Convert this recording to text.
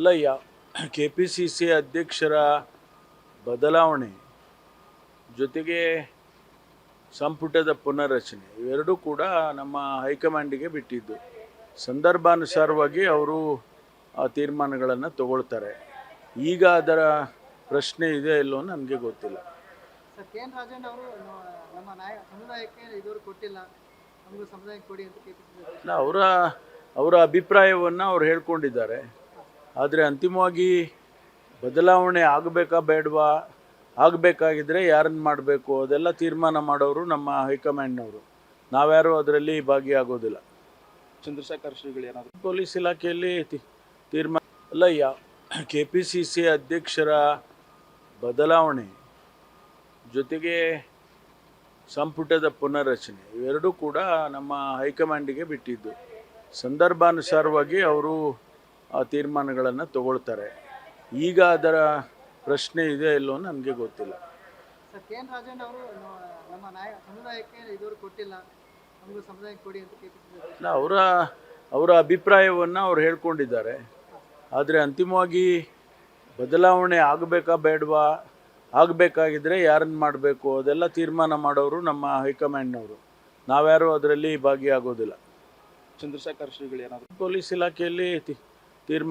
ಅಲ್ಲ K P C C ಅಧ್ಯಕ್ಷರ ಬದಲಾವಣೆ ಜೊತೆಗೆ ಸಂಪುಟದ ಪುನರ್ರಚನೆ ಇವೆರಡೂ ಕೂಡ ನಮ್ಮ ಹೈಕಮಾಂಡಿಗೆ ಬಿಟ್ಟಿದ್ದು. ಸಂದರ್ಭಾನುಸಾರವಾಗಿ ಅವರು ಆ ತೀರ್ಮಾನಗಳನ್ನು ತಗೊಳ್ತಾರೆ. ಈಗ ಅದರ ಪ್ರಶ್ನೆ ಇದೆ ಇಲ್ಲೋ ನನಗೆ ಗೊತ್ತಿಲ್ಲ. ಸರ್, ಕೆ ಎನ್ ರಾಜಣ್ಣ ಅವರು ನಮ್ಮ ಸಮುದಾಯಕ್ಕೆ ಇದುವರೆಗೂ ಕೊಟ್ಟಿಲ್ಲ, ನಮಗೂ ಸಮುದಾಯಕ್ಕೆ ಕೊಡಿ ಅಂತ ಇಲ್ಲ, ಅವರ ಅಭಿಪ್ರಾಯವನ್ನು ಅವ್ರು ಹೇಳ್ಕೊಂಡಿದ್ದಾರೆ. ಆದರೆ ಅಂತಿಮವಾಗಿ ಬದಲಾವಣೆ ಆಗಬೇಕಾ ಬೇಡವಾ, ಆಗಬೇಕಾಗಿದ್ದರೆ ಯಾರನ್ನು ಮಾಡಬೇಕು ಅದೆಲ್ಲ ತೀರ್ಮಾನ ಮಾಡೋರು ನಮ್ಮ ಹೈಕಮಾಂಡ್ನವರು. ನಾವ್ಯಾರು ಅದರಲ್ಲಿ ಭಾಗಿಯಾಗೋದಿಲ್ಲ. ಚಂದ್ರಶೇಖರ್ ಶ್ರೀಗಳು ಏನಾದರೂ ಪೊಲೀಸ್ ಇಲಾಖೆಯಲ್ಲಿ ತೀರ್ಮಾನ ಅಲ್ಲ ಕೆ ಪಿ ಸಿ ಸಿ ಅಧ್ಯಕ್ಷರ ಬದಲಾವಣೆ ಜೊತೆಗೆ ಸಂಪುಟದ ಪುನರ್ರಚನೆ ಇವೆರಡೂ ಕೂಡ ನಮ್ಮ ಹೈಕಮಾಂಡಿಗೆ ಬಿಟ್ಟಿದ್ದು. ಸಂದರ್ಭಾನುಸಾರವಾಗಿ ಅವರು ಆ ತೀರ್ಮಾನಗಳನ್ನು ತಗೊಳ್ತಾರೆ. ಈಗ ಅದರ ಪ್ರಶ್ನೆ ಇದೆ ಇಲ್ಲೋ ನನಗೆ ಗೊತ್ತಿಲ್ಲ. ಸರ್, ಕೆ ಎನ್ ರಾಜಣ್ಣ ಅವರು ನಮ್ಮ ಸಮುದಾಯಕ್ಕೆ ಇದುವರೆಗೂ ಕೊಟ್ಟಿಲ್ಲ, ನಮಗೂ ಸಮುದಾಯಕ್ಕೆ ಕೊಡಿ ಅಂತ ಇಲ್ಲ, ಅವರ ಅಭಿಪ್ರಾಯವನ್ನು ಅವ್ರು ಹೇಳ್ಕೊಂಡಿದ್ದಾರೆ. ಆದರೆ ಅಂತಿಮವಾಗಿ ಬದಲಾವಣೆ ಆಗಬೇಕಾ ಬೇಡವಾ, ಆಗಬೇಕಾಗಿದ್ದರೆ ಯಾರನ್ನು ಮಾಡಬೇಕು ಅದೆಲ್ಲ ತೀರ್ಮಾನ ಮಾಡೋರು ನಮ್ಮ ಹೈಕಮಾಂಡ್ನವರು. ನಾವ್ಯಾರು ಅದರಲ್ಲಿ ಭಾಗಿಯಾಗೋದಿಲ್ಲ. ಚಂದ್ರಶೇಖರ್ ಶ್ರೀಗಳು ಏನಾದರೂ ಪೊಲೀಸ್ ಇಲಾಖೆಯಲ್ಲಿ